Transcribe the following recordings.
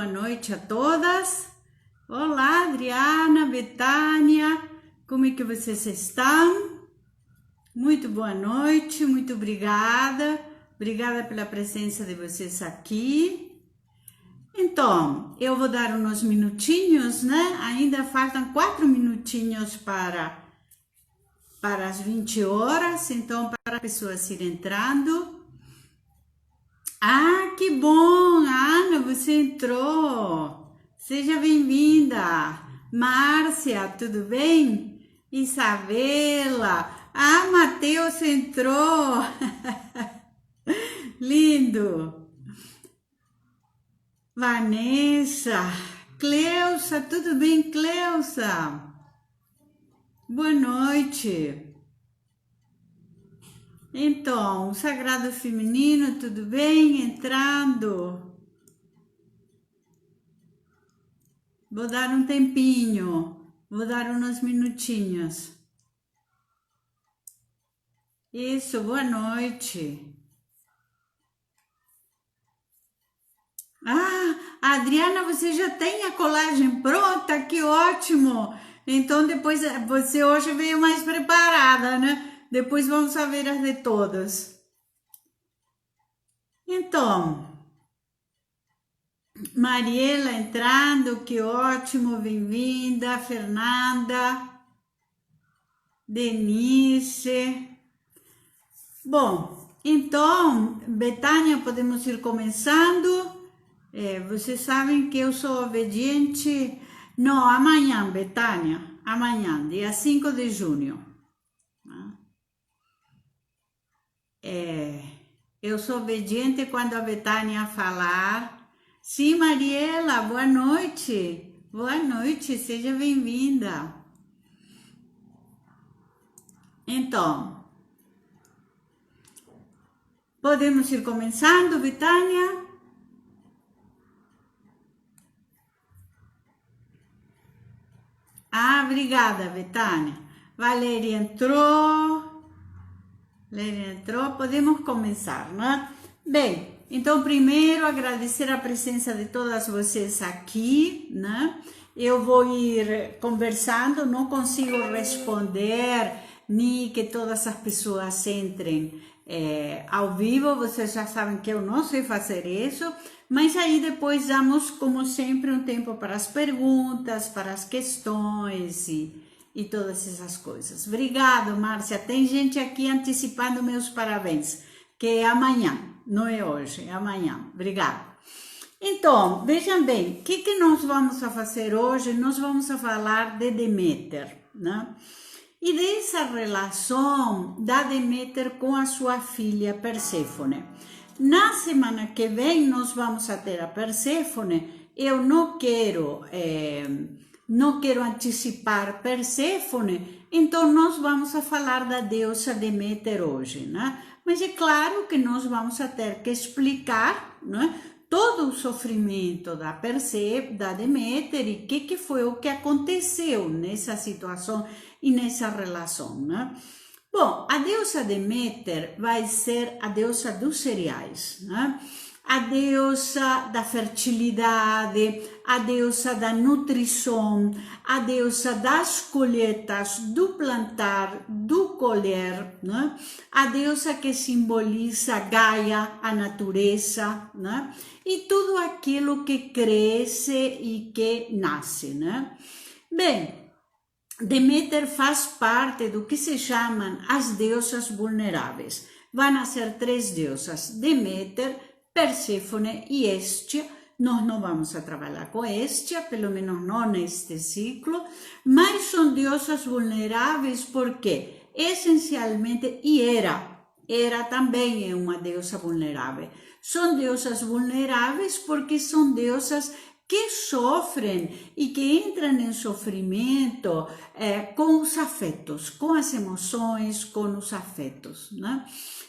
boa noite a todas. Olá, Adriana, Betânia, como é que vocês estão? Muito boa noite, muito obrigada. Obrigada pela presença de vocês aqui. Então, eu vou dar uns minutinhos, né? Ainda faltam 4 minutinhos para as 20 horas, então para as pessoas irem entrando. Ah, que bom, Ana, você entrou. Seja bem-vinda. Márcia, tudo bem? Isabela. Ah, Matheus entrou. Lindo. Vanessa. Cleusa, tudo bem, Cleusa? Boa noite. Então, o Sagrado Feminino, tudo bem? Entrando. Vou dar um tempinho, vou dar uns minutinhos. Isso, boa noite. Ah, Adriana, você já tem a colagem pronta? Que ótimo! Então, depois, você hoje veio mais preparada, né? Depois vamos saber as de todos. Então, Mariela entrando, que ótimo, bem-vinda. Fernanda, Denise. Bom, então, Betânia, podemos ir começando. Vocês sabem que eu sou obediente. Não, amanhã, Betânia, amanhã, dia 5 de junho. Eu sou obediente quando a Betânia falar. Sim, Mariela, boa noite. Boa noite, seja bem-vinda. Então, podemos ir começando, Betânia? Ah, obrigada, Betânia. Valéria entrou. Podemos começar, né? Bem, então primeiro agradecer a presença de todas vocês aqui, né? Eu vou ir conversando, não consigo responder, nem que todas as pessoas entrem ao vivo, vocês já sabem que eu não sei fazer isso, mas aí depois damos, como sempre, um tempo para as perguntas, para as questões e todas essas coisas. Obrigado, Márcia. Tem gente aqui antecipando meus parabéns, que é amanhã, não é hoje, é amanhã. Obrigada. Então, vejam bem, o que nós vamos a fazer hoje? Nós vamos a falar de Deméter, né? E dessa relação da Deméter com a sua filha Perséfone. Na semana que vem, nós vamos a ter a Perséfone. Eu não quero antecipar Perséfone, então nós vamos a falar da deusa Deméter hoje, né? Mas é claro que nós vamos a ter que explicar, né, todo o sofrimento da Deméter e o que foi o que aconteceu nessa situação e nessa relação, né? Bom, a deusa Deméter vai ser a deusa dos cereais, né? A deusa da fertilidade, a deusa da nutrição, a deusa das colheitas, do plantar, do colher, né? A deusa que simboliza Gaia, a natureza, né? E tudo aquilo que cresce e que nasce, né? Bem, Deméter faz parte do que se chamam as deusas vulneráveis. Vão ser 3 deusas: Deméter, Perséfone e Hestia. Nós não vamos a trabalhar com Hestia, pelo menos não neste ciclo, mas são deusas vulneráveis porque, essencialmente, e Hera também é uma deusa vulnerável. São deusas vulneráveis porque são deusas que sofrem e que entram em sofrimento com os afetos, com as emoções, com os afetos, né?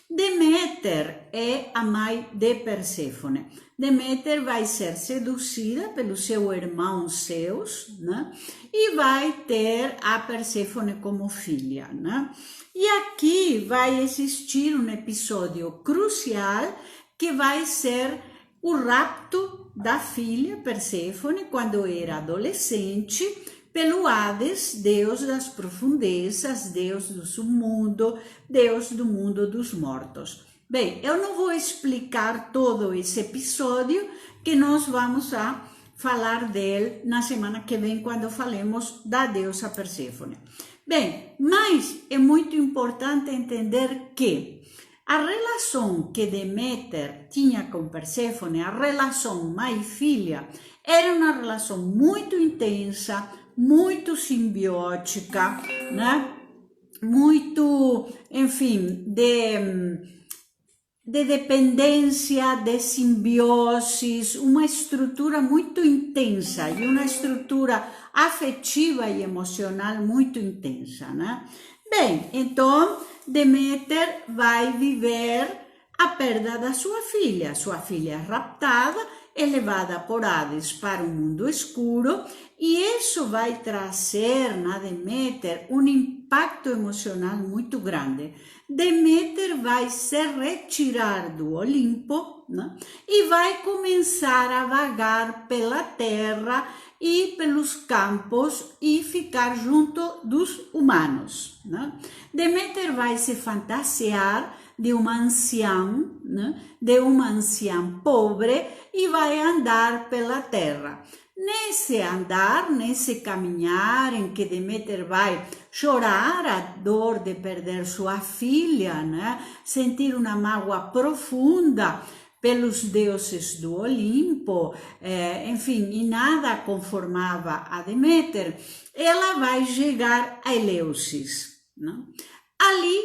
Deméter é a mãe de Perséfone. Deméter vai ser seduzida pelo seu irmão Zeus, né? E vai ter a Perséfone como filha, né? E aqui vai existir um episódio crucial que vai ser o rapto da filha Perséfone quando era adolescente, pelo Hades, deus das profundezas, deus do submundo, deus do mundo dos mortos. Bem, eu não vou explicar todo esse episódio, que nós vamos a falar dele na semana que vem, quando falemos da deusa Perséfone. Bem, mas é muito importante entender que a relação que Deméter tinha com Perséfone, a relação mãe e filha, era uma relação muito intensa, muito simbiótica, né? Muito, enfim, de dependência, de simbiose, uma estrutura muito intensa e uma estrutura afetiva e emocional muito intensa, né? Bem, então Deméter vai viver a perda da sua filha é raptada, é levada por Hades para o mundo escuro, e isso vai trazer na Deméter um impacto emocional muito grande. Deméter vai se retirar do Olimpo, né? E vai começar a vagar pela terra e pelos campos e ficar junto dos humanos, né? Deméter vai se fantasiar de uma anciã, né? De uma anciã pobre, e vai andar pela terra. Nesse andar, nesse caminhar em que Deméter vai chorar a dor de perder sua filha, né? Sentir uma mágoa profunda pelos deuses do Olimpo, enfim, e nada conformava a Deméter, ela vai chegar a Eleusis, né? Ali,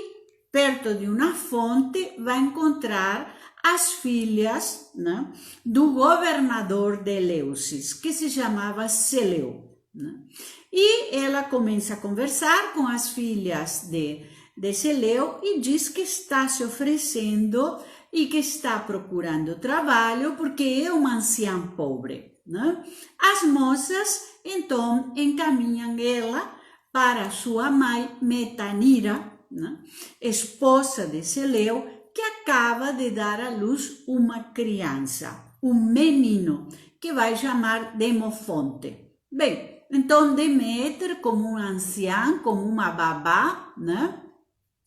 perto de uma fonte, vai encontrar as filhas, né, do governador de Eleusis, que se chamava Seleu, né? E ela começa a conversar com as filhas de Seleu e diz que está se oferecendo e que está procurando trabalho porque é uma anciã pobre, né? As moças então encaminham ela para sua mãe Metanira, né? Esposa de Seleu, que acaba de dar à luz uma criança, um menino, que vai chamar Demofonte. Bem, então Deméter, como um anciã, como uma babá, né,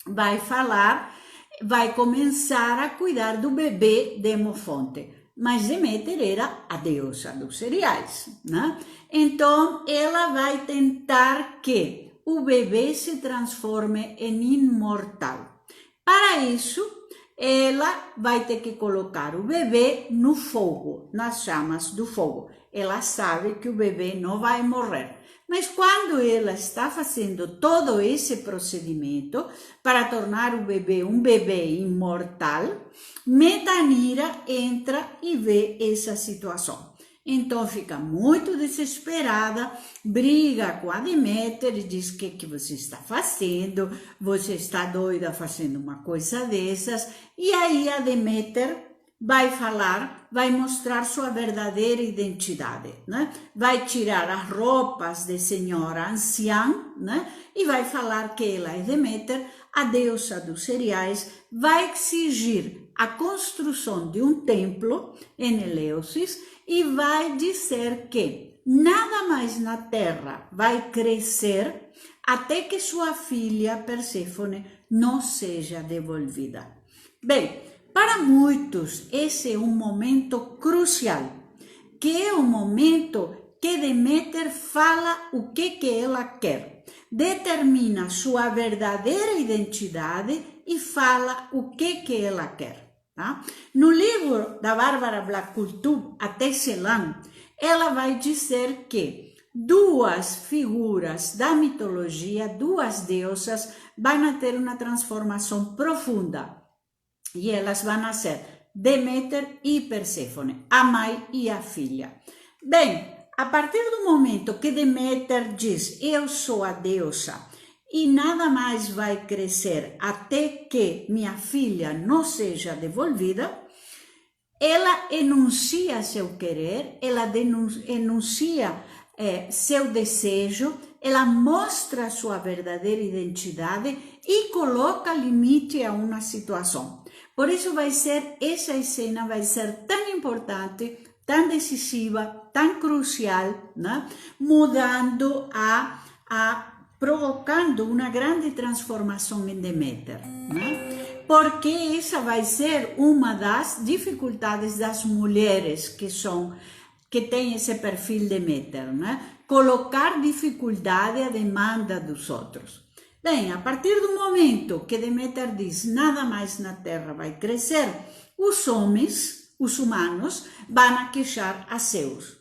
vai começar a cuidar do bebê Demofonte. Mas Deméter era a deusa dos cereais, né? Então ela vai tentar que o bebê se transforme em imortal. Para isso, ela vai ter que colocar o bebê no fogo, nas chamas do fogo. Ela sabe que o bebê não vai morrer. Mas quando ela está fazendo todo esse procedimento para tornar o bebê um bebê imortal, Metanira entra e vê essa situação. Então fica muito desesperada, briga com a Deméter e diz: o que você está fazendo? Você está doida fazendo uma coisa dessas? E aí a Deméter vai falar, vai mostrar sua verdadeira identidade, né? Vai tirar as roupas de senhora anciã, né? E vai falar que ela é Deméter, a deusa dos cereais, vai exigir a construção de um templo em Eleusis e vai dizer que nada mais na terra vai crescer até que sua filha Perséfone não seja devolvida. Bem, para muitos esse é um momento crucial, que é o momento que Deméter fala o que ela quer, determina sua verdadeira identidade e fala o que ela quer. Tá? No livro da Bárbara Black-Kultur, A Tecelã, ela vai dizer que duas figuras da mitologia, duas deusas, vão ter uma transformação profunda. E elas vão ser Deméter e Perséfone, a mãe e a filha. Bem, a partir do momento que Deméter diz: eu sou a deusa, e nada mais vai crescer até que minha filha não seja devolvida, ela enuncia seu querer, ela enuncia seu desejo, ela mostra sua verdadeira identidade e coloca limite a uma situação. Por isso essa cena vai ser tão importante, tão decisiva, tão crucial, né? Mudando provocando uma grande transformação em Deméter, né? Porque essa vai ser uma das dificuldades das mulheres que têm esse perfil Deméter, né? Colocar dificuldade à demanda dos outros. Bem, a partir do momento que Deméter diz nada mais na terra vai crescer, os homens, os humanos, vão aqueixar a Zeus.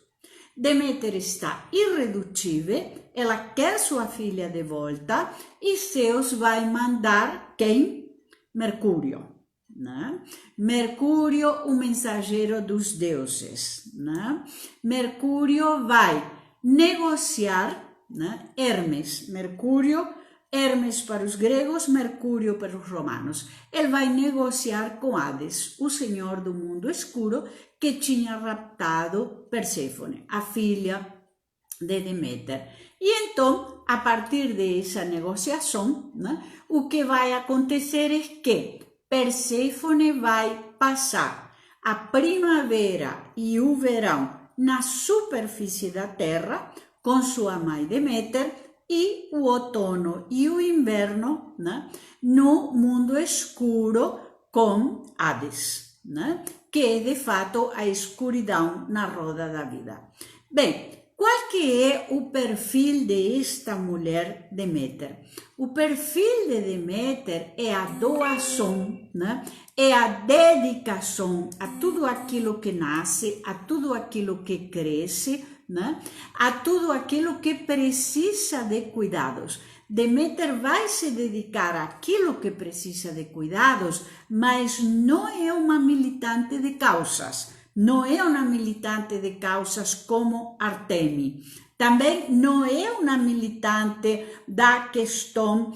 Deméter está irredutível, ela quer sua filha de volta e Zeus vai mandar quem? Mercúrio. Né? Mercúrio, o mensageiro dos deuses. Né? Mercúrio vai negociar, né? Hermes para os gregos, Mercúrio para os romanos. Ele vai negociar com Hades, o senhor do mundo escuro, que tinha raptado Perséfone, a filha de Deméter. E então, a partir dessa negociação, né, o que vai acontecer é que Perséfone vai passar a primavera e o verão na superfície da terra com sua mãe Deméter, e o outono e o inverno, né, no mundo escuro com Hades, né, que é de fato a escuridão na roda da vida. Bem, qual que é o perfil desta mulher Deméter? O perfil de Deméter é a doação, né? É a dedicação a tudo aquilo que nasce, a tudo aquilo que cresce, né? A tudo aquilo que precisa de cuidados. Deméter vai se dedicar àquilo que precisa de cuidados, mas não é uma militante de causas. Não é uma militante de causas como Artemi. Também não é uma militante da questão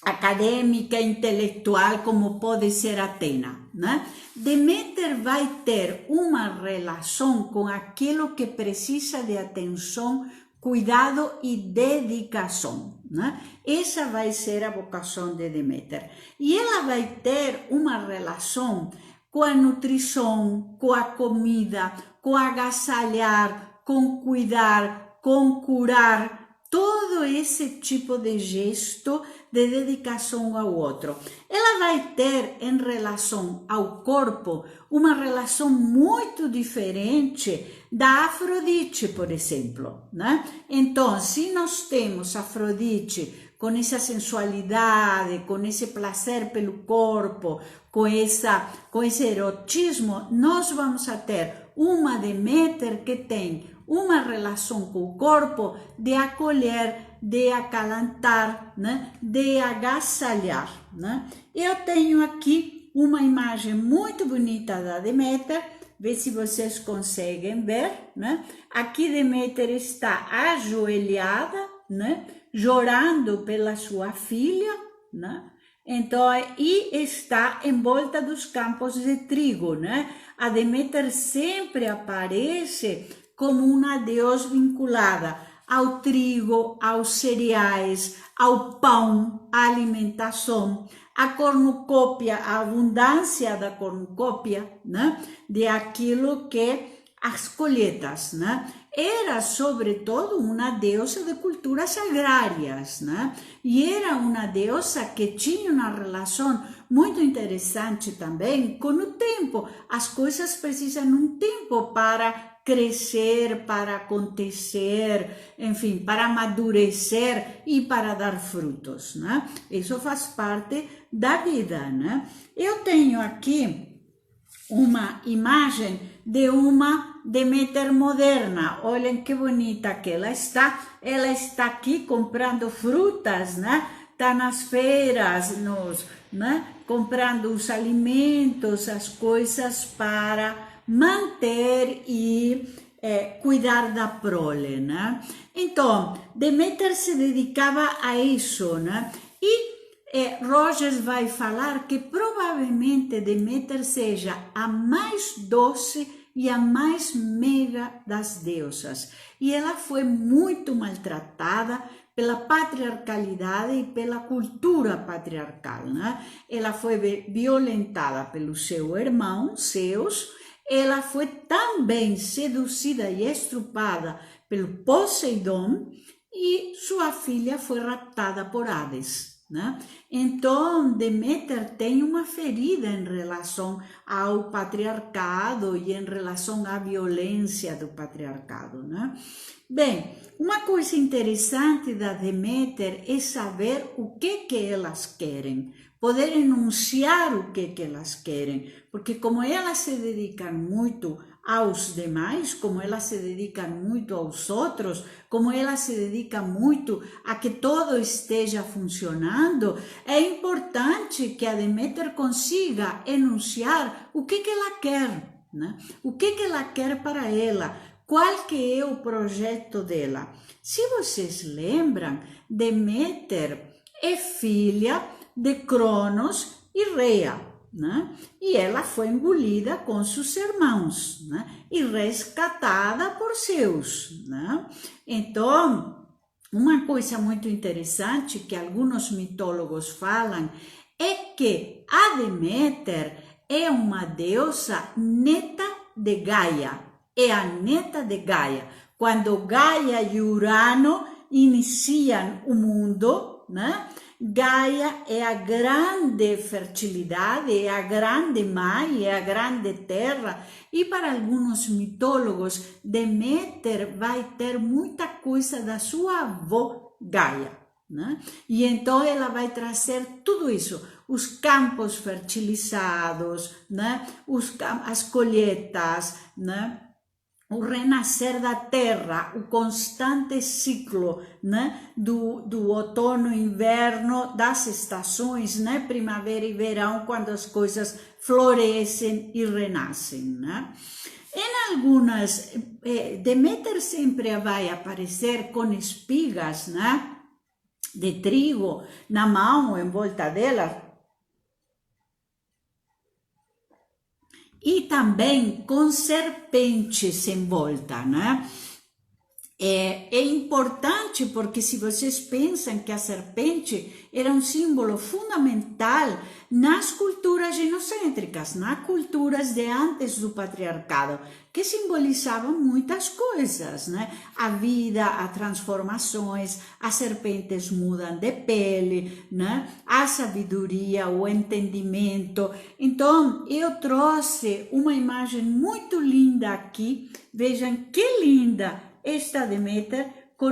acadêmica, intelectual, como pode ser Atena, né? Deméter vai ter uma relação com aquilo que precisa de atenção, cuidado e dedicação, né? Essa vai ser a vocação de Deméter. E ela vai ter uma relação com a nutrição, com a comida, com agasalhar, com cuidar, com curar, todo esse tipo de gesto de dedicação ao outro. Ela vai ter em relação ao corpo uma relação muito diferente da Afrodite, por exemplo, né? Então, se nós temos Afrodite com essa sensualidade, com esse prazer pelo corpo, com esse erotismo, nós vamos a ter uma Deméter que tem uma relação com o corpo de acolher, de acalentar, né? De agasalhar, né? Eu tenho aqui uma imagem muito bonita da Deméter, vê se vocês conseguem ver, né? Aqui Deméter está ajoelhada, né? Chorando pela sua filha, né? Então, e está em volta dos campos de trigo, né? A Deméter sempre aparece como uma deusa vinculada ao trigo, aos cereais, ao pão, à alimentação, a cornucópia, a abundância da cornucópia, né? De aquilo que as colheitas, né? Era, sobretudo, uma deusa de culturas agrárias, né? E era uma deusa que tinha uma relação muito interessante também com o tempo. As coisas precisam de um tempo para crescer, para acontecer, enfim, para amadurecer e para dar frutos, né? Isso faz parte da vida, né? Eu tenho aqui uma imagem de uma Deméter moderna. Olhem que bonita que ela está. Ela está aqui comprando frutas, né? Está nas feiras, né? Comprando os alimentos, as coisas para manter e cuidar da prole, né? Então, Deméter se dedicava a isso, né? E Rogers vai falar que provavelmente Deméter seja a mais doce e a mais meiga das deusas. E ela foi muito maltratada pela patriarcalidade e pela cultura patriarcal, né? Ela foi violentada pelo seu irmão, Zeus, ela foi também seduzida e estrupada pelo Poseidon e sua filha foi raptada por Hades. Né? Então, Deméter tem uma ferida em relação ao patriarcado e em relação à violência do patriarcado. Né? Bem, uma coisa interessante da Deméter é saber o que elas querem, poder enunciar o que elas querem, porque como elas se dedicam muito aos demais, como elas se dedicam muito aos outros, como elas se dedicam muito a que todo esteja funcionando, é importante que a Deméter consiga enunciar o que ela quer, né? O que ela quer para ela, qual que é o projeto dela. Se vocês lembram, Deméter é filha de Cronos e Rhea, né? E ela foi engolida com seus irmãos, né? E resgatada por Zeus, né? Então, uma coisa muito interessante que alguns mitólogos falam é que a Deméter é uma deusa neta de Gaia, é a neta de Gaia. Quando Gaia e Urano iniciam o mundo, né? Gaia é a grande fertilidade, é a grande mãe, é a grande terra. E para alguns mitólogos, Deméter vai ter muita coisa da sua avó Gaia. Né? E então ela vai trazer tudo isso, os campos fertilizados, né? As colheitas, né? O renascer da terra, o constante ciclo, né, do outono e inverno, das estações, né, primavera e verão, quando as coisas florescem e renascem, né. Em algumas, Deméter sempre vai aparecer com espigas, né, de trigo na mão, em volta dela, e também com serpentes em volta, né? É importante porque se vocês pensam que a serpente era um símbolo fundamental nas culturas genocêntricas, nas culturas de antes do patriarcado, que simbolizavam muitas coisas, né? A vida, as transformações, as serpentes mudam de pele, né? A sabedoria, o entendimento. Então, eu trouxe uma imagem muito linda aqui, vejam que linda! Esta Deméter com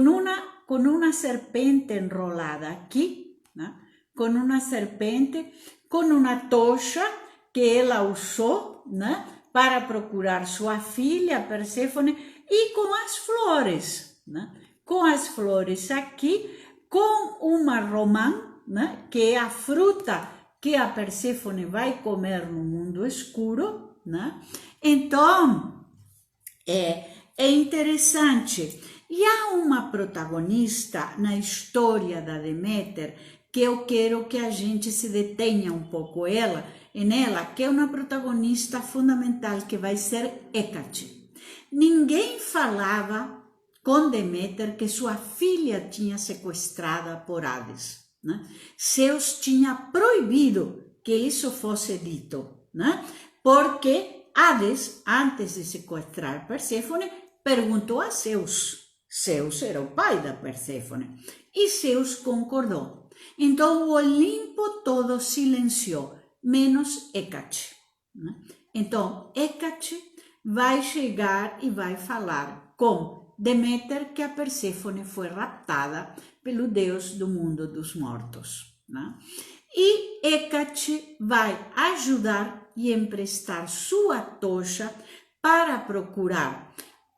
uma serpente enrolada aqui, né? Com uma serpente, com uma tocha que ela usou, né? Para procurar sua filha Perséfone e com as flores, né? Com as flores aqui, com uma romã, né? Que é a fruta que a Perséfone vai comer no mundo escuro, né? Então, é interessante. E há uma protagonista na história da Deméter que eu quero que a gente se detenha um pouco nela, que é uma protagonista fundamental, que vai ser Hécate. Ninguém falava com Deméter que sua filha tinha sequestrada por Hades, né? Zeus tinha proibido que isso fosse dito, né? Porque Hades, antes de sequestrar Perséfone, perguntou a Zeus. Zeus era o pai da Perséfone. E Zeus concordou. Então o Olimpo todo silenciou, menos Hécate, né? Então Hécate vai chegar e vai falar com Deméter que a Perséfone foi raptada pelo deus do mundo dos mortos, né? E Hécate vai ajudar e emprestar sua tocha para procurar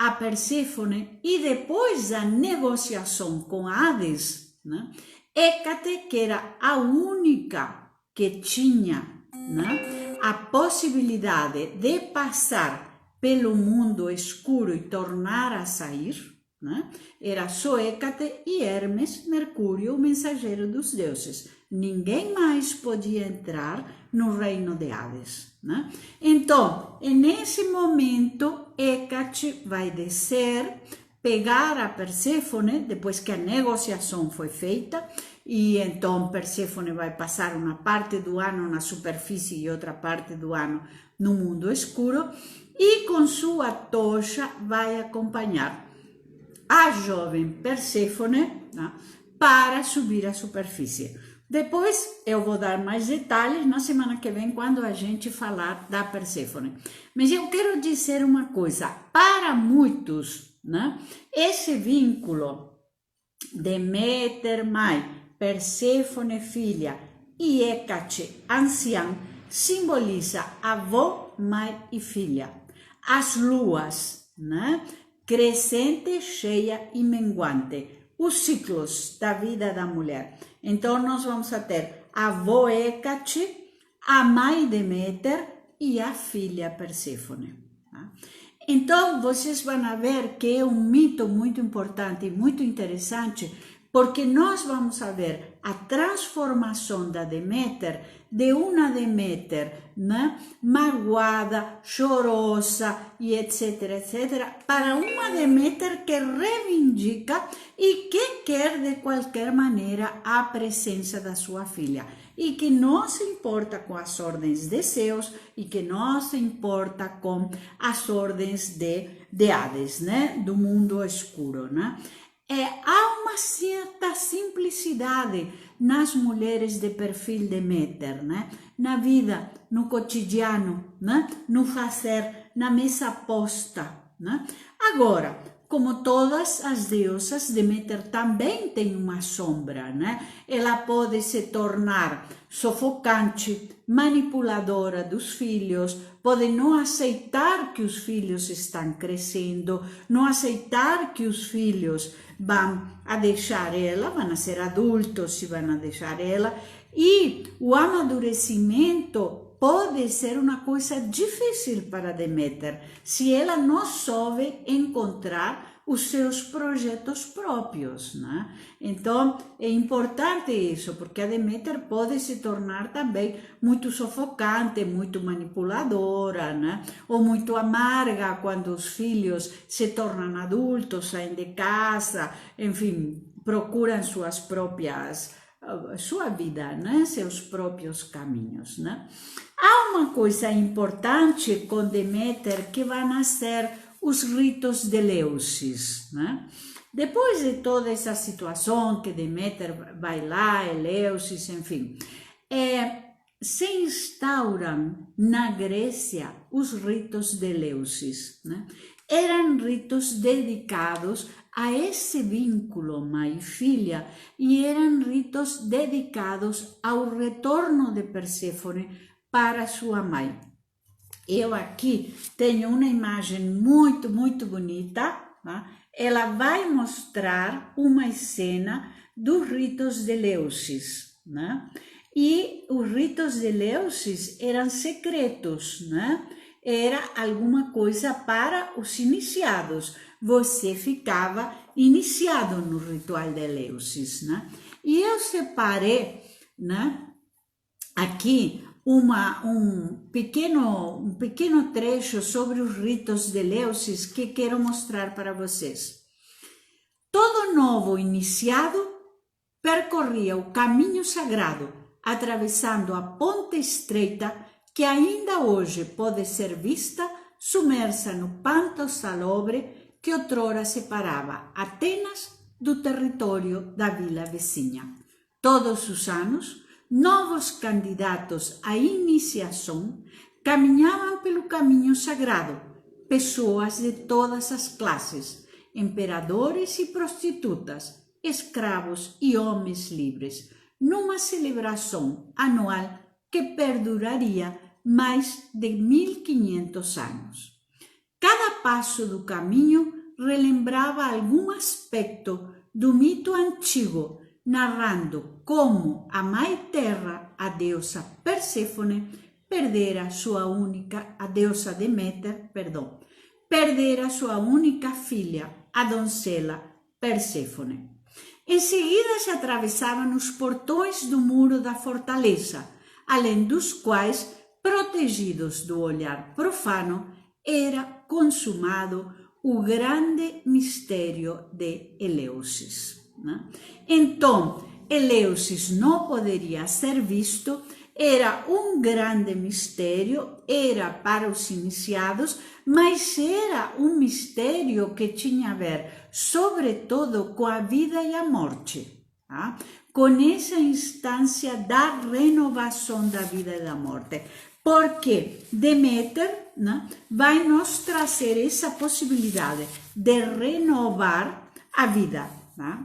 a Perséfone, e depois da negociação com Hades, né, Hécate, que era a única que tinha, né, a possibilidade de passar pelo mundo escuro e tornar a sair, né, era só Hécate e Hermes, Mercúrio, o mensageiro dos deuses. Ninguém mais podia entrar no reino de Hades, né? Então, nesse momento, Hécate vai descer, pegar a Perséfone, depois que a negociação foi feita, e então Perséfone vai passar uma parte do ano na superfície e outra parte do ano no mundo escuro, e com sua tocha vai acompanhar a jovem Perséfone, né, para subir à superfície. Depois eu vou dar mais detalhes na semana que vem, quando a gente falar da Perséfone. Mas eu quero dizer uma coisa, para muitos, né, esse vínculo Deméter, mãe, Perséfone, filha, e Hécate, anciã, simboliza avó, mãe e filha. As luas, né, crescente, cheia e menguante, os ciclos da vida da mulher. Então, nós vamos ter a avó Hécate, a mãe Deméter e a filha Perséfone. Tá? Então, vocês vão ver que é um mito muito importante e muito interessante, porque nós vamos ver a transformação da Deméter, de uma Deméter, né, magoada, chorosa e etc, para uma Deméter que reivindica e que quer de qualquer maneira a presença da sua filha. E que não se importa com as ordens de Zeus e que não se importa com as ordens de Hades, né, do mundo escuro, né? Há uma certa simplicidade nas mulheres de perfil Deméter, né? Na vida, no cotidiano, né? No fazer, na mesa posta, né? Agora, como todas as deusas, Deméter também tem uma sombra, né? Ela pode se tornar sufocante, manipuladora dos filhos, pode não aceitar que os filhos estão crescendo, não aceitar que os filhos vão a deixar ela, vão a ser adultos e vão a deixar ela, e o amadurecimento pode ser uma coisa difícil para Deméter, se ela não soube encontrar os seus projetos próprios, né? Então, é importante isso, porque a Deméter pode se tornar também muito sufocante, muito manipuladora, né? Ou muito amarga quando os filhos se tornam adultos, saem de casa, enfim, procuram sua vida, né? Seus próprios caminhos, né? Há uma coisa importante com Deméter que vai nascer os ritos de Eleusis, né? Depois de toda essa situação que Deméter vai lá, Eleusis, enfim, se instauram na Grécia os ritos de Eleusis, né? Eram ritos dedicados a esse vínculo mãe e filha e eram ritos dedicados ao retorno de Perséfone para sua mãe. Eu aqui tenho uma imagem muito, muito bonita, tá? Ela vai mostrar uma cena dos ritos de Eleusis, né? E os ritos de Eleusis eram secretos, né? Era alguma coisa para os iniciados. Você ficava iniciado no ritual de Eleusis, né? E eu separei, né, aqui um pequeno trecho sobre os ritos de Eleusis que quero mostrar para vocês. Todo novo iniciado percorria o caminho sagrado, atravessando a ponte estreita que ainda hoje pode ser vista submersa no panto salobre que outrora separava Atenas do território da vila vizinha. Todos os anos, novos candidatos à iniciação caminhavam pelo caminho sagrado, pessoas de todas as classes, imperadores e prostitutas, escravos e homens livres, numa celebração anual que perduraria mais de 1500 anos. Cada passo do caminho relembrava algum aspecto do mito antigo, narrando como a Mãe Terra, a deusa Perséfone, a deusa Deméter, perdera sua única filha, a doncela Perséfone. Em seguida se atravessavam os portões do muro da fortaleza, além dos quais, protegidos do olhar profano, era consumado o grande mistério de Eleusis, né? Então, Eleusis não poderia ser visto, Era um grande mistério, era para os iniciados, mas era um mistério que tinha a ver, sobretudo, com a vida e a morte, tá? Com essa instância da renovação da vida e da morte. Porque Deméter, né, vai nos trazer essa possibilidade de renovar a vida. Tá?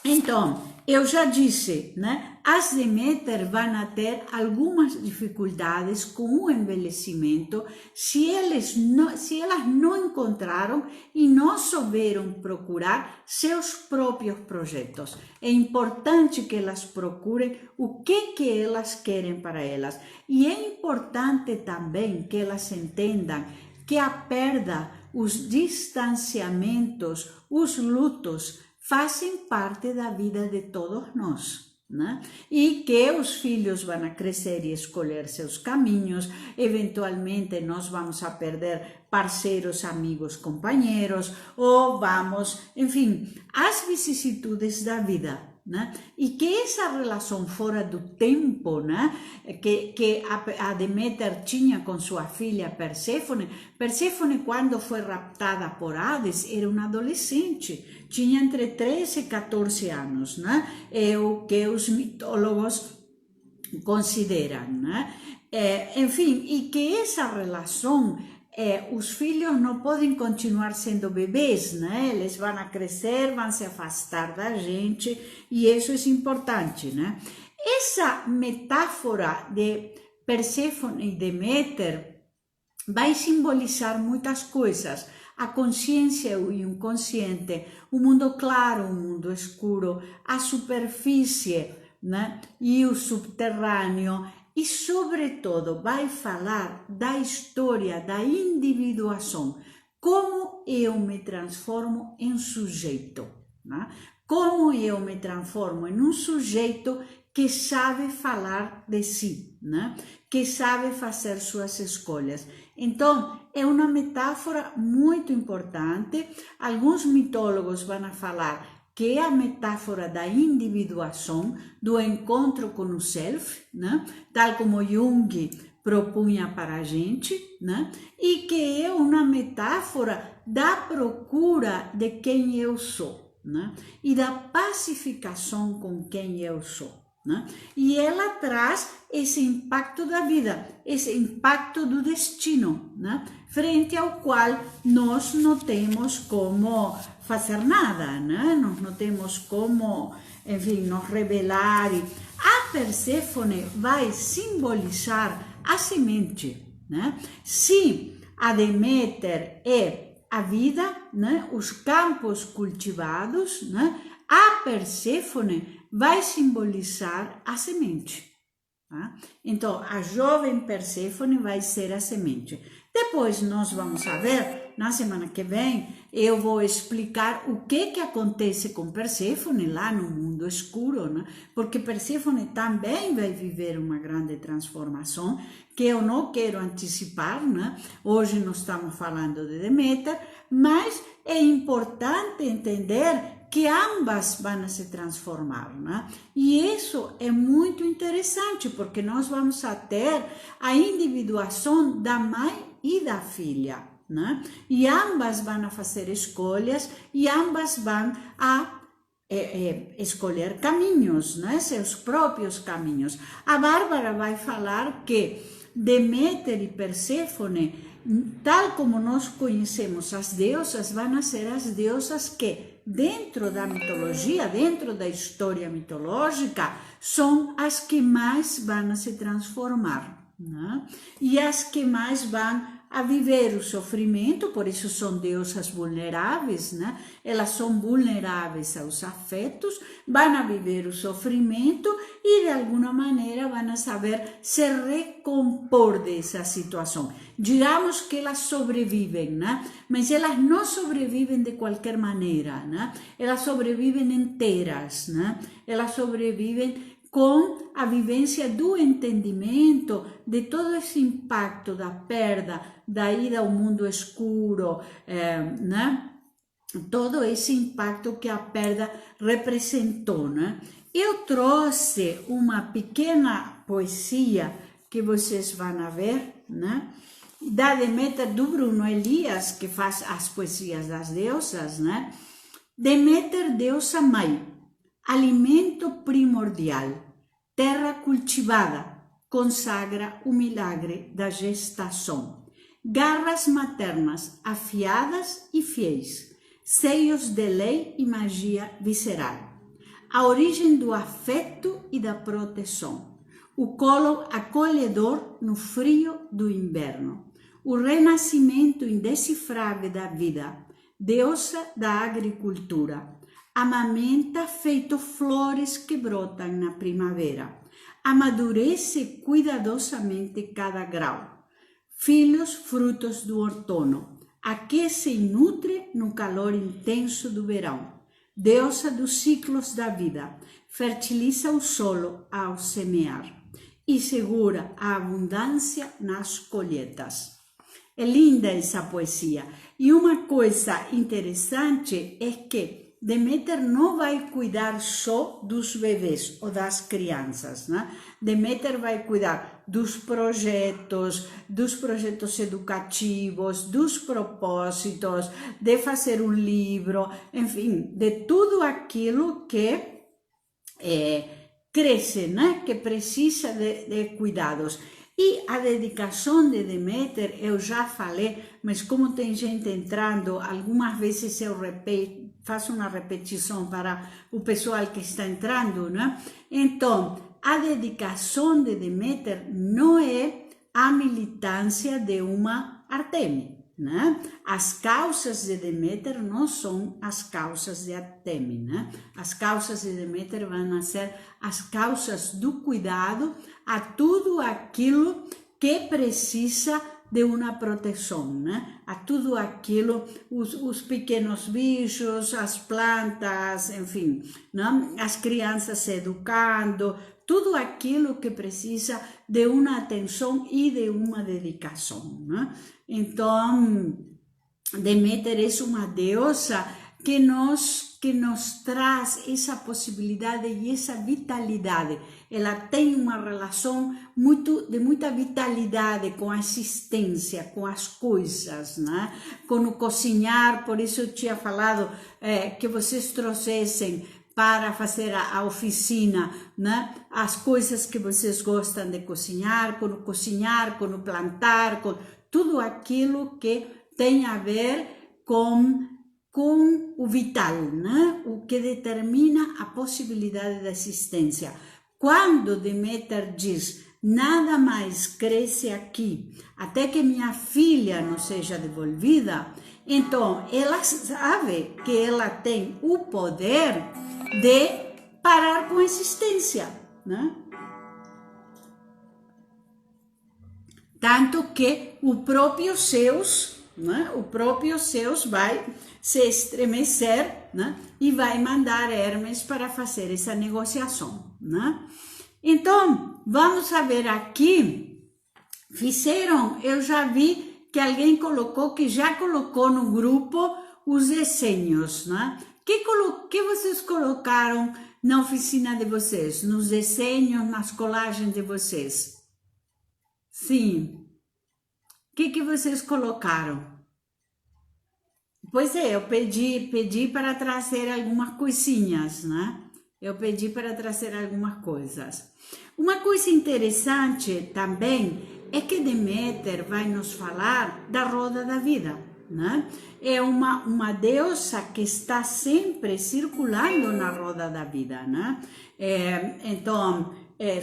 Então, eu já disse, né? As Deméter vão ter algumas dificuldades com o envelhecimento se elas não encontraram e não souberam procurar seus próprios projetos. É importante que elas procurem o que elas querem para elas. E é importante também que elas entendam que a perda, os distanciamentos, os lutos, fazem parte da vida de todos nós, né? E que os filhos vão crescer e escolher seus caminhos, eventualmente nós vamos a perder parceiros, amigos, companheiros, ou vamos, enfim, as vicissitudes da vida. Né? E que essa relação fora do tempo, né? que a Deméter tinha com sua filha Perséfone, quando foi raptada por Hades, era uma adolescente, tinha entre 13 e 14 anos, né? É o que os mitólogos consideram. Né? Enfim, e que essa relação, os filhos não podem continuar sendo bebês, né? Eles vão crescer, vão se afastar da gente, e isso é importante, né? Essa metáfora de Perséfone e Deméter vai simbolizar muitas coisas: a consciência e o inconsciente, o mundo claro, o mundo escuro, a superfície, né? E o subterrâneo. E, sobretudo, vai falar da história da individuação, como eu me transformo em sujeito, né? Como eu me transformo em um sujeito que sabe falar de si, né? Que sabe fazer suas escolhas. Então, é uma metáfora muito importante. Alguns mitólogos vão falar que é a metáfora da individuação, do encontro com o self, né? Tal como Jung propunha para a gente, né? E que é uma metáfora da procura de quem eu sou, né? E da pacificação com quem eu sou. Né? E ela traz esse impacto da vida, esse impacto do destino, né? Frente ao qual nós não temos como fazer nada, né? Nós não temos como, enfim, nos rebelar. A Perséfone vai simbolizar a semente, né? Se a Deméter é a vida, né? Os campos cultivados, né? A Perséfone vai simbolizar a semente. Tá? Então, a jovem Perséfone vai ser a semente. Depois nós vamos ver, na semana que vem, eu vou explicar o que acontece com Perséfone lá no mundo escuro, né? Porque Perséfone também vai viver uma grande transformação, que eu não quero antecipar, né? Hoje nós estamos falando de Deméter, mas é importante entender que ambas vão se transformar, né? E isso é muito interessante, porque nós vamos a ter a individuação da mãe e da filha, né? E ambas vão a fazer escolhas e ambas vão a escolher caminhos, né? Seus próprios caminhos. A Bárbara vai falar que Deméter e Perséfone, tal como nós conhecemos as deusas, vão ser as deusas que, dentro da mitologia, dentro da história mitológica, são as que mais vão se transformar, né? E as que mais vão a viver o sofrimento, por isso são deusas vulneráveis, né? Elas são vulneráveis aos afetos, vão a viver o sofrimento e de alguma maneira vão a saber se recompor dessa situação. Digamos que elas sobrevivem, né? Mas elas não sobrevivem de qualquer maneira, né? Elas sobrevivem inteiras, né? Elas sobrevivem com a vivência do entendimento de todo esse impacto da perda, da ida ao mundo escuro, né? todo esse impacto que a perda representou, né? Eu trouxe uma pequena poesia que vocês vão ver, né? Da Deméter do Bruno Elias, que faz as poesias das deusas, né? Deméter, deusa mãe, alimento primordial, terra cultivada, consagra o milagre da gestação. Garras maternas afiadas e fiéis, seios de lei e magia visceral. A origem do afeto e da proteção. O colo acolhedor no frio do inverno. O renascimento indecifrável da vida. Deusa da agricultura. Amamenta feito flores que brotam na primavera. Amadurece cuidadosamente cada grau. Filhos, frutos do outono. Aquece e nutre no calor intenso do verão. Deusa dos ciclos da vida. Fertiliza o solo ao semear. E segura a abundância nas colheitas. É linda essa poesia. E uma coisa interessante é que Deméter não vai cuidar só dos bebês ou das crianças, né? Deméter vai cuidar dos projetos educativos, dos propósitos, de fazer um livro, enfim, de tudo aquilo que cresce, né? Que precisa de cuidados. E a dedicação de Deméter, eu já falei, mas como tem gente entrando, algumas vezes eu faço uma repetição para o pessoal que está entrando, né? Então, a dedicação de Deméter não é a militância de uma Artemi, né? As causas de Deméter não são as causas de Artemi, né? As causas de Deméter vão ser as causas do cuidado a tudo aquilo que precisa de uma proteção, né? A tudo aquilo, os pequenos bichos, as plantas, enfim, né? As crianças se educando, tudo aquilo que precisa de uma atenção e de uma dedicação, né? Então, Deméter é uma deusa que nos traz essa possibilidade e essa vitalidade. Ela tem uma relação de muita vitalidade com a existência, com as coisas, né? Com o cozinhar. Por isso eu tinha falado que vocês trouxessem para fazer a oficina, né? As coisas que vocês gostam de cozinhar, com o plantar, com tudo aquilo que tem a ver com o vital, né? O que determina a possibilidade da existência. Quando Deméter diz, nada mais cresce aqui, até que minha filha não seja devolvida, então ela sabe que ela tem o poder de parar com a existência, né? Tanto que o próprio Zeus, né? O próprio Zeus vai se estremecer, né? E vai mandar Hermes para fazer essa negociação, né? Então, vamos ver aqui, eu já vi que alguém colocou, que já colocou no grupo os desenhos, né? Que vocês colocaram na oficina de vocês, nos desenhos, nas colagens de vocês? Sim. O que vocês colocaram? Pois é, eu pedi para trazer algumas coisinhas, né? Eu pedi para trazer algumas coisas. Uma coisa interessante também é que Deméter vai nos falar da roda da vida, né? É uma deusa que está sempre circulando na roda da vida, né? Então,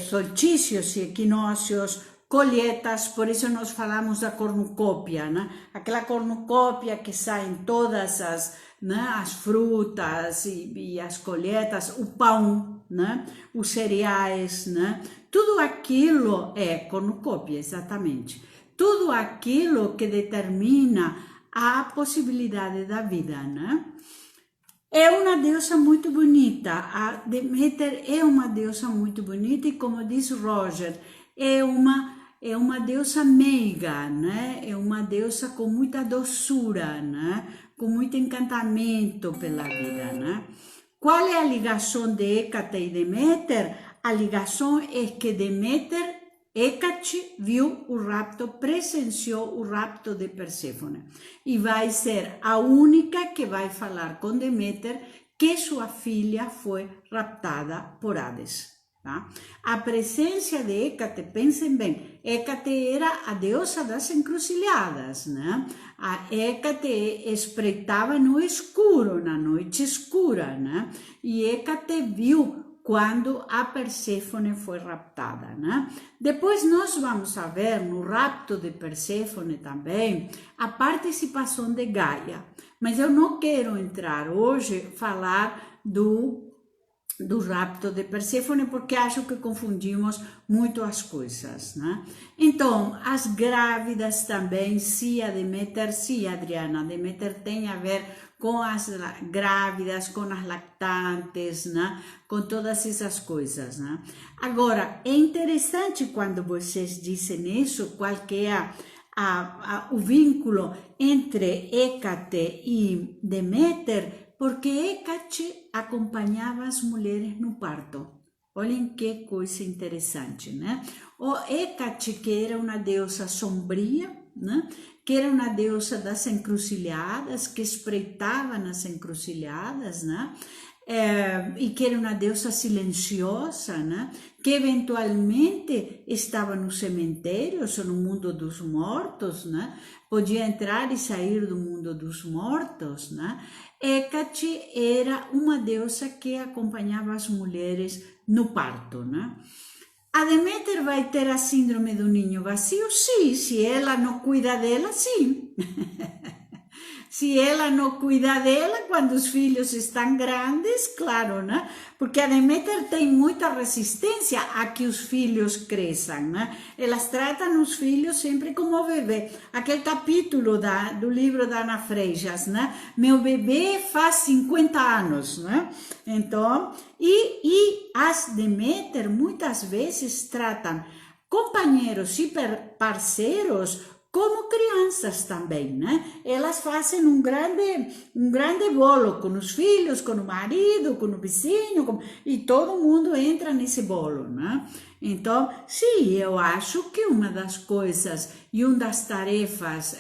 solstícios e equinócios, colheitas, por isso nós falamos da cornucópia, né? Aquela cornucópia que saem todas as frutas e as colheitas, o pão, né? Os cereais, né? Tudo aquilo é cornucópia, exatamente. Tudo aquilo que determina a possibilidade da vida, né? É uma deusa muito bonita, a Deméter é uma deusa muito bonita e, como diz Roger, é uma deusa meiga, né? É uma deusa com muita doçura, né? com muito encantamento pela vida, né? Qual é a ligação de Hécate e Deméter? A ligação é que Deméter, Hécate viu o rapto, presenciou o rapto de Perséfone e vai ser a única que vai falar com Deméter que sua filha foi raptada por Hades. Tá? A presença de Hécate, pensem bem, Hécate era a deusa das encruzilhadas, né? A Hécate espreitava no escuro, na noite escura, né? E Hécate viu quando a Perséfone foi raptada, né? Depois nós vamos ver no rapto de Perséfone também a participação de Gaia, mas eu não quero entrar hoje falar do rapto de Perséfone, porque acho que confundimos muito as coisas, né? Então, as grávidas também, se a Deméter, se Adriana, Deméter tem a ver com as grávidas, com as lactantes, né? Com todas essas coisas, né? Agora, é interessante quando vocês dizem isso, qual que é o vínculo entre Hécate e Deméter, porque Hécate acompanhava as mulheres no parto. Olhem que coisa interessante, né? O Hécate, que era uma deusa sombria, né? Que era uma deusa das encruzilhadas, que espreitava nas encruzilhadas, né? E que era uma deusa silenciosa, né? Que eventualmente estava nos cemitérios ou no mundo dos mortos, né? Podia entrar e sair do mundo dos mortos, né? Hécate era uma deusa que acompanhava as mulheres no parto, né? A Deméter vai ter a síndrome do ninho vazio? Sim, se ela não cuida dela, sim. Se ela não cuida dela, quando os filhos estão grandes, claro, né? Porque a Deméter tem muita resistência a que os filhos cresçam, né? Elas tratam os filhos sempre como bebê. Aquele capítulo do livro da Ana Freixas, né? Meu bebê faz 50 anos, né? Então, e as Deméter muitas vezes tratam companheiros e parceiros como crianças também, né? Elas fazem um grande bolo com os filhos, com o marido, com o vizinho, e todo mundo entra nesse bolo, né? Então, sim, eu acho que uma das coisas e uma das tarefas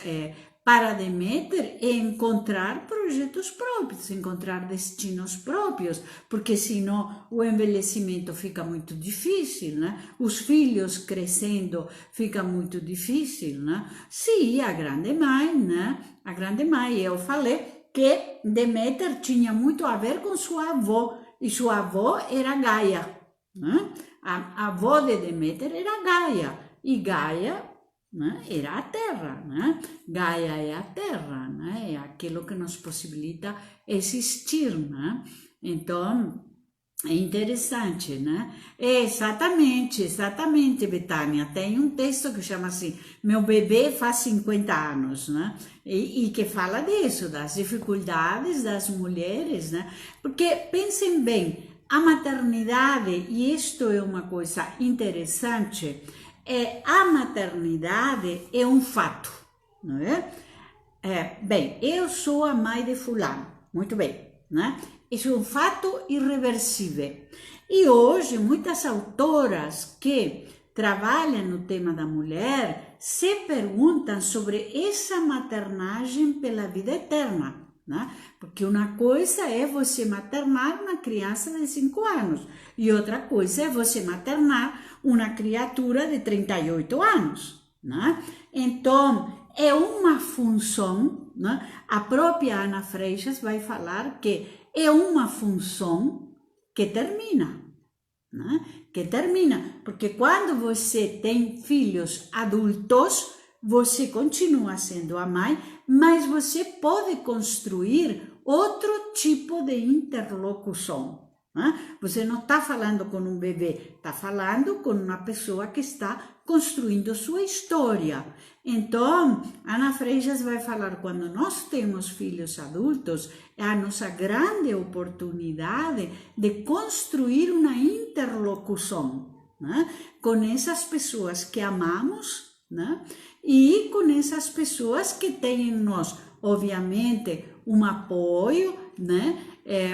para Deméter é encontrar projetos próprios, encontrar destinos próprios, porque senão o envelhecimento fica muito difícil, né? Os filhos crescendo fica muito difícil, né? Sim, a grande mãe, né? A grande mãe, eu falei que Deméter tinha muito a ver com sua avó, e sua avó era Gaia, né? A avó de Deméter era Gaia, e Gaia, né, era a terra, né? Gaia é a terra, né? É aquilo que nos possibilita existir, né? Então, é interessante, né? Exatamente, Betânia. Tem um texto que chama assim, Meu bebê faz 50 anos, né? E que fala disso, das dificuldades das mulheres, né? Porque, pensem bem, a maternidade, e isto é uma coisa interessante, a maternidade é um fato, não é? Bem, eu sou a mãe de fulano, muito bem, né? Isso é um fato irreversível. E hoje, muitas autoras que trabalham no tema da mulher se perguntam sobre essa maternagem pela vida eterna, né? Porque uma coisa é você maternar uma criança de 5 anos e outra coisa é você maternar uma criatura de 38 anos, né? Então, é uma função, né? A própria Ana Freixas vai falar que é uma função que termina, né? Que termina, porque quando você tem filhos adultos, você continua sendo a mãe, mas você pode construir outro tipo de interlocução. Né? Você não está falando com um bebê, está falando com uma pessoa que está construindo sua história. Então, Ana Freixas vai falar, quando nós temos filhos adultos, é a nossa grande oportunidade de construir uma interlocução, né? Com essas pessoas que amamos, né? E com essas pessoas que têm em nós, obviamente, um apoio, né?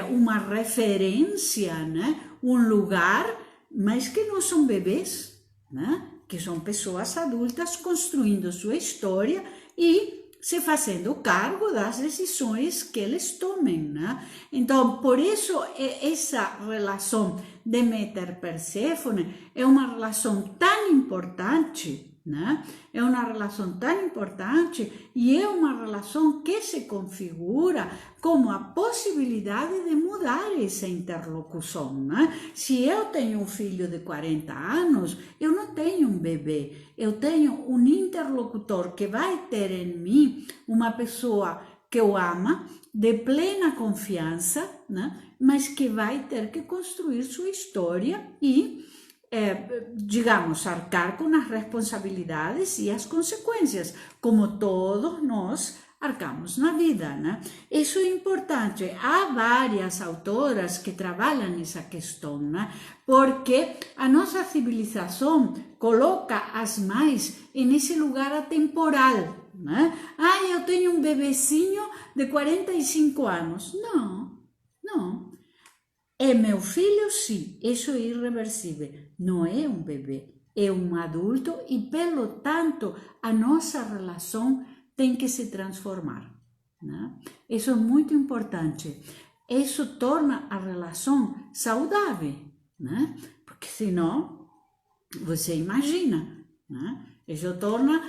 Uma referência, né? Um lugar, mas que não são bebês, né? Que são pessoas adultas construindo sua história e se fazendo cargo das decisões que eles tomem, né? Então, por isso, essa relação Deméter-Perséfone é uma relação tão importante, né? É uma relação tão importante e é uma relação que se configura como a possibilidade de mudar essa interlocução, né? Se eu tenho um filho de 40 anos, eu não tenho um bebê, eu tenho um interlocutor que vai ter em mim uma pessoa que o ama, de plena confiança, né? Mas que vai ter que construir sua história e digamos, arcar com as responsabilidades e as consequências, como todos nós arcamos na vida, né? Isso é importante. Há várias autoras que trabalham nessa questão, né? Porque a nossa civilização coloca as mães nesse lugar atemporal, né? Ah, eu tenho um bebecinho de 45 anos. Não, não. É meu filho, sim, isso é irreversível. Não é um bebê, é um adulto e, pelo tanto, a nossa relação tem que se transformar, né? Isso é muito importante. Isso torna a relação saudável, né? Porque senão, você imagina, né? Isso torna,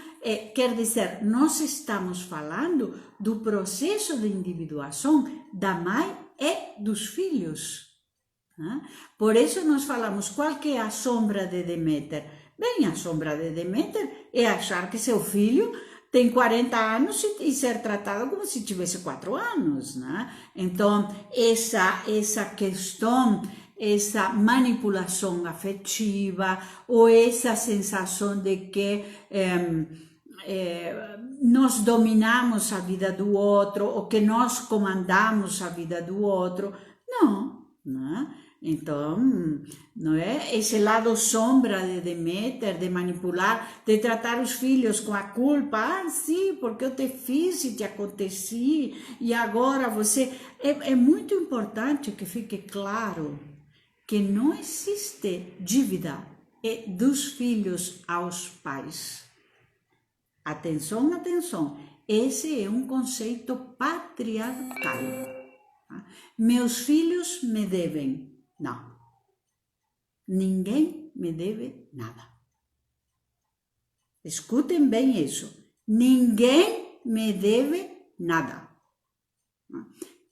quer dizer, nós estamos falando do processo de individuação da mãe e dos filhos. Por isso nós falamos, qual que é a sombra de Deméter? Bem, a sombra de Deméter é achar que seu filho tem 40 anos e ser tratado como se tivesse 4 anos, né? Então, essa questão, essa manipulação afetiva, ou essa sensação de que nós dominamos a vida do outro, ou que nós comandamos a vida do outro, não, né? Então, não é? Esse lado sombra de Deméter, de manipular, de tratar os filhos com a culpa. Ah, sim, porque eu te fiz e te aconteci, e agora você... É muito importante que fique claro que não existe dívida dos filhos aos pais. Atenção, atenção. Esse é um conceito patriarcal. Meus filhos me devem. Não, ninguém me deve nada. Escutem bem isso. Ninguém me deve nada.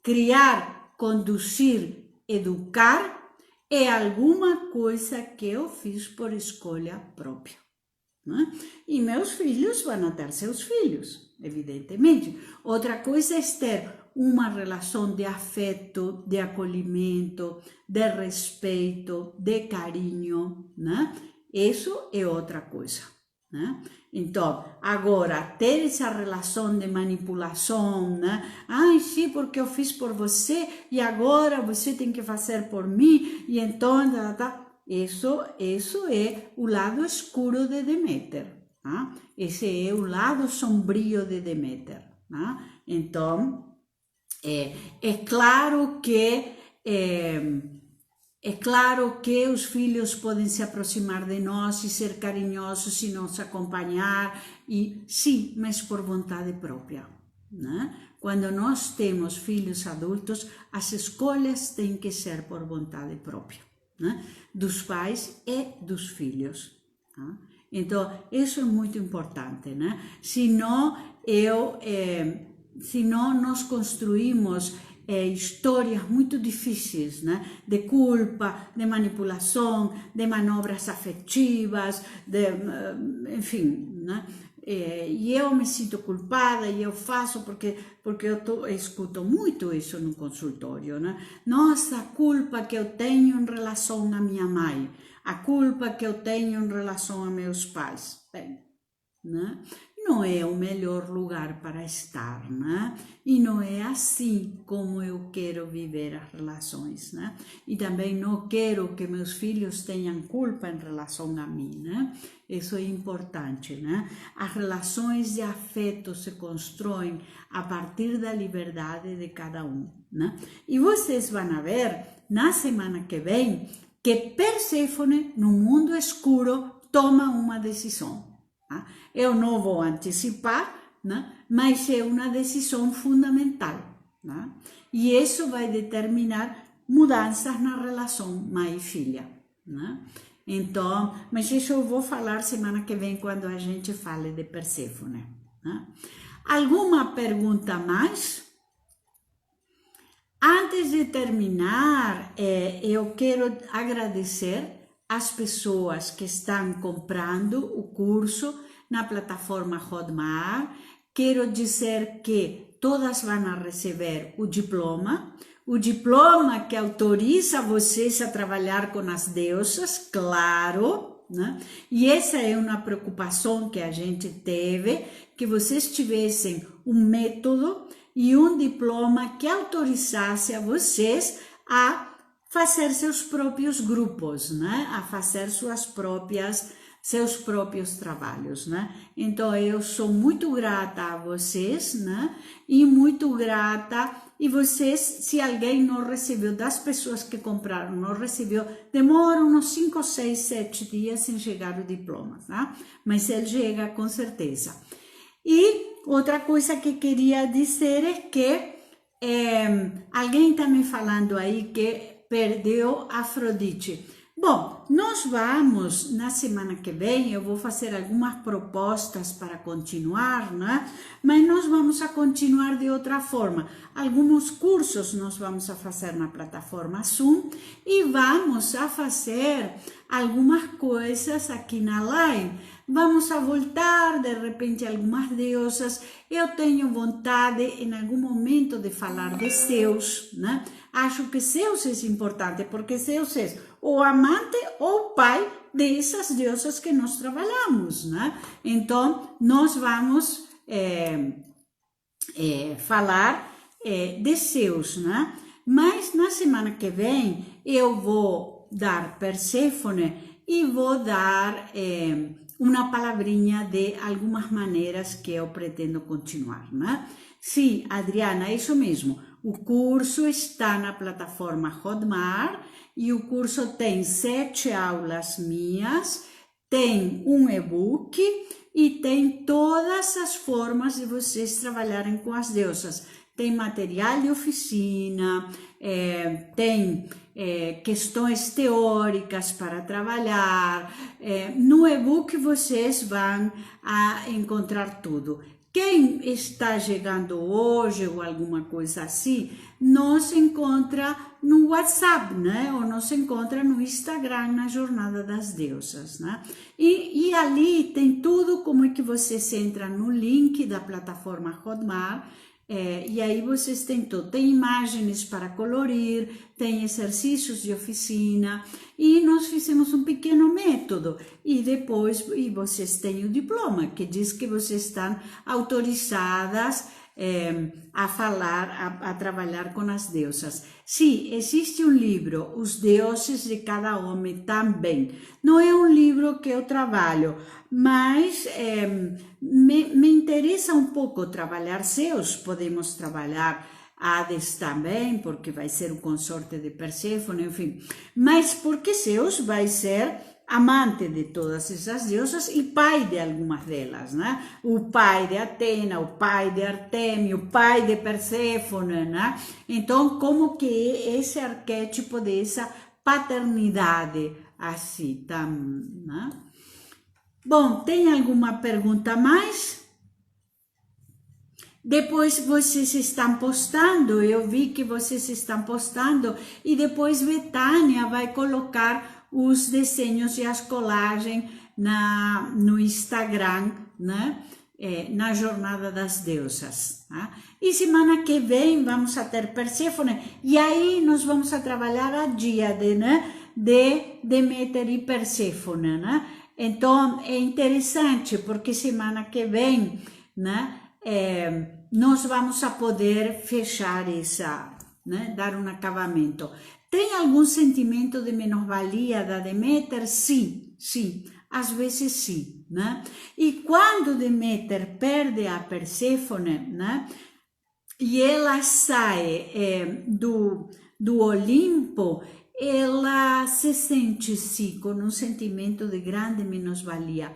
Criar, conduzir, educar é alguma coisa que eu fiz por escolha própria. E meus filhos vão ter seus filhos, evidentemente. Outra coisa é ter uma relação de afeto, de acolhimento, de respeito, de carinho, né? Isso é outra coisa, né? Então, agora, ter essa relação de manipulação, né? Ai, sim, porque eu fiz por você e agora você tem que fazer por mim, e então, Isso é o lado escuro de Deméter, né? Esse é o lado sombrio de Deméter, né? Então, é claro que os filhos podem se aproximar de nós e ser carinhosos e nos acompanhar, e sim, mas por vontade própria, né? Quando nós temos filhos adultos, as escolhas têm que ser por vontade própria, né? Dos pais e dos filhos, né? Então, isso é muito importante, né? Senão nós construímos histórias muito difíceis, né? De culpa, de manipulação, de manobras afetivas, enfim, né? E eu me sinto culpada e eu faço porque eu escuto muito isso no consultório, né? Nossa, a culpa que eu tenho em relação à minha mãe, a culpa que eu tenho em relação a meus pais, bem, né? não é o melhor lugar para estar, né? E não é assim como eu quero viver as relações, né? E também não quero que meus filhos tenham culpa em relação a mim, né? Isso é importante, né? As relações de afeto se constroem a partir da liberdade de cada um, né? E vocês vão ver, na semana que vem, que Perséfone, no mundo escuro, toma uma decisão. Tá? Eu não vou antecipar, né? Mas é uma decisão fundamental. Né? E isso vai determinar mudanças na relação mãe e filha. Né? Então, mas isso eu vou falar semana que vem, quando a gente fale de Perséfone. Né? Alguma pergunta mais? Antes de terminar, eu quero agradecer as pessoas que estão comprando o curso na plataforma Hotmart. Quero dizer que todas vão receber o diploma que autoriza vocês a trabalhar com as deusas, claro, né? E essa é uma preocupação que a gente teve, que vocês tivessem um método e um diploma que autorizasse a vocês a fazer seus próprios grupos, né? A fazer seus próprios trabalhos, né? Então, eu sou muito grata a vocês, né? E muito grata. E vocês, se alguém não recebeu, das pessoas que compraram, não recebeu, demora uns 5, 6, 7 dias em chegar o diploma, tá? Mas ele chega com certeza. E outra coisa que queria dizer é que alguém está me falando aí que perdeu Afrodite. Bom, nós vamos, na semana que vem, eu vou fazer algumas propostas para continuar, né? Mas nós vamos a continuar de outra forma. Alguns cursos nós vamos a fazer na plataforma Zoom e vamos a fazer algumas coisas aqui na live. Vamos a voltar, de repente, algumas deusas. Eu tenho vontade, em algum momento, de falar de Zeus, né? Acho que Zeus é importante, porque Zeus é o amante ou o pai dessas deusas que nós trabalhamos, né? Então, nós vamos falar de Zeus, né? Mas, na semana que vem, eu vou dar Perséfone e vou dar uma palavrinha de algumas maneiras que eu pretendo continuar, né? Sim, Adriana, é isso mesmo. O curso está na plataforma Hotmart e o curso tem 7 aulas minhas, tem um e-book e tem todas as formas de vocês trabalharem com as deusas. Tem material de oficina, tem questões teóricas para trabalhar. No e-book vocês vão a encontrar tudo. Quem está chegando hoje ou alguma coisa assim, nos encontra no WhatsApp, né? Ou nos encontra no Instagram, na Jornada das Deusas, né? E ali tem tudo, como é que vocês entram no link da plataforma Hotmart, e aí vocês têm tudo, tem imagens para colorir, tem exercícios de oficina, e nós fizemos um pequeno método, e depois vocês têm o diploma, que diz que vocês estão autorizadas a falar, a trabalhar com as deusas. Sim, existe um livro, Os Deuses de Cada Homem, também. Não é um livro que eu trabalho, mas me interessa um pouco trabalhar Zeus. Podemos trabalhar Hades também, porque vai ser o consorte de Perséfone, enfim. Mas porque Zeus vai ser amante de todas essas deusas e pai de algumas delas, né? O pai de Atena, o pai de Artemio, o pai de Perséfone, né? Então, como que é esse arquétipo dessa paternidade assim, né? Bom, tem alguma pergunta mais? Depois vocês estão postando, eu vi que vocês estão postando, e depois Betânia vai colocar os desenhos e as colagens no Instagram, né? Na Jornada das Deusas. Tá? E semana que vem vamos a ter Perséfone, e aí nós vamos a trabalhar a Díade, né? De Deméter e Perséfone, né? Então, é interessante, porque semana que vem, né, nós vamos a poder fechar essa, né, dar um acabamento. Tem algum sentimento de menos-valia da Deméter? Sim, sim, às vezes sim, né? E quando Deméter perde a Perséfone, né, e ela sai do Olimpo, ela se sente sim com um sentimento de grande menos-valia.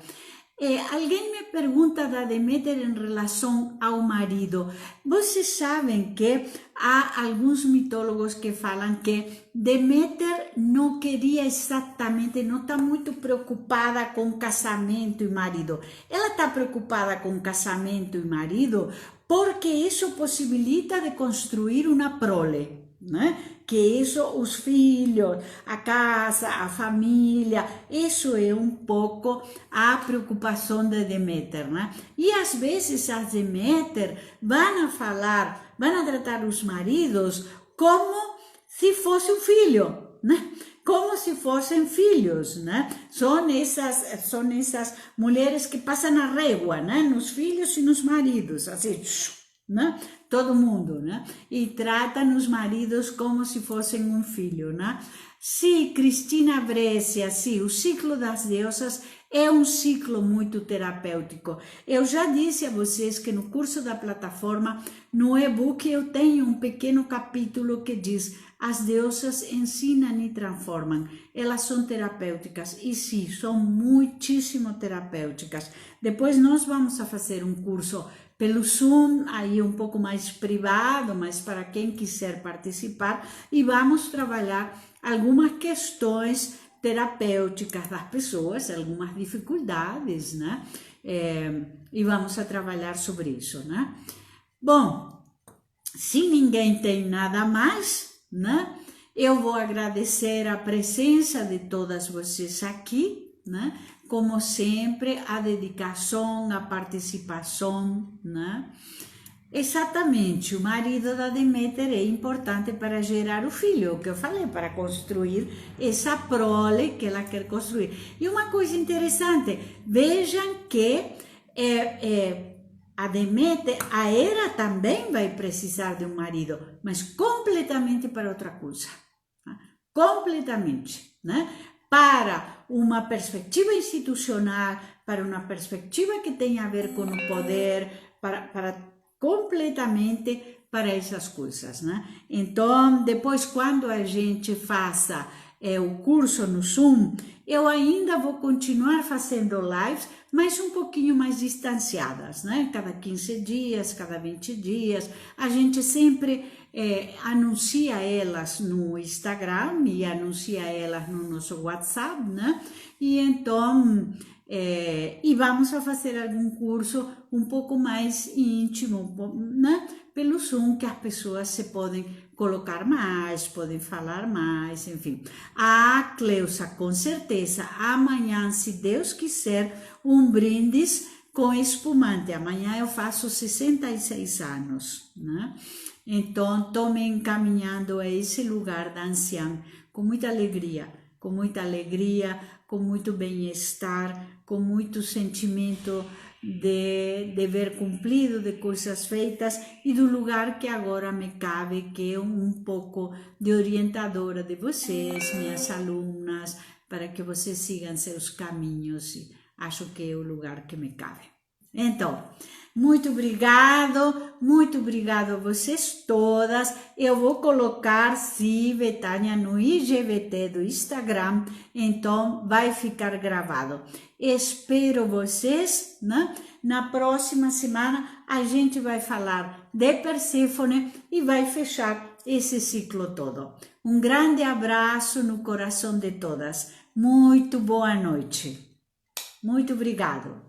Alguém me pergunta da Deméter em relação ao marido. Vocês sabem que há alguns mitólogos que falam que Deméter não queria exatamente, não está muito preocupada com casamento e marido. Ela está preocupada com casamento e marido porque isso possibilita de construir uma prole, né? Que isso, os filhos, a casa, a família, isso é um pouco a preocupação de Deméter, né? E às vezes as Deméter vão a tratar os maridos como se fosse um filho, né? Como se fossem filhos, né? São essas mulheres que passam a régua, né? Nos filhos e nos maridos, assim, né? Todo mundo, né? E tratam os maridos como se fossem um filho, né? Sim, Cristina Brescia, sim, o ciclo das deusas é um ciclo muito terapêutico. Eu já disse a vocês que no curso da plataforma, no e-book, eu tenho um pequeno capítulo que diz: as deusas ensinam e transformam. Elas são terapêuticas e sim, são muitíssimo terapêuticas. Depois nós vamos a fazer um curso pelo Zoom, aí um pouco mais privado, mas para quem quiser participar, e vamos trabalhar algumas questões terapêuticas das pessoas, algumas dificuldades, né? E vamos a trabalhar sobre isso, né? Bom, se ninguém tem nada mais, né? Eu vou agradecer a presença de todas vocês aqui, né? Como sempre, a dedicação, a participação, né? Exatamente, o marido da Deméter é importante para gerar o filho, o que eu falei, para construir essa prole que ela quer construir. E uma coisa interessante, vejam que a Deméter, a Hera também vai precisar de um marido, mas completamente para outra coisa, né? Completamente, né? Para uma perspectiva institucional, para uma perspectiva que tenha a ver com o poder, para completamente para essas coisas, né? Então, depois, quando a gente faça o curso no Zoom, eu ainda vou continuar fazendo lives, mas um pouquinho mais distanciadas, né? Cada 15 dias, cada 20 dias, a gente sempre anuncia elas no Instagram e anuncia elas no nosso WhatsApp, né? E então, e vamos a fazer algum curso um pouco mais íntimo, né? Pelo Zoom, que as pessoas se podem colocar mais, podem falar mais, enfim. Ah, Cleusa, com certeza, amanhã, se Deus quiser, um brindis com espumante. Amanhã eu faço 66 anos, né? Então, estou me encaminhando a esse lugar da anciã com muita alegria, com muito bem-estar, com muito sentimento de dever cumprido, de coisas feitas e do lugar que agora me cabe, que é um pouco de orientadora de vocês, minhas alunas, para que vocês sigam seus caminhos. E acho que é o lugar que me cabe. Então, muito obrigado a vocês todas. Eu vou colocar, sim, Betânia, no IGVT do Instagram, então vai ficar gravado. Espero vocês, né? Na próxima semana a gente vai falar de Perséfone e vai fechar esse ciclo todo. Um grande abraço no coração de todas. Muito boa noite. Muito obrigado.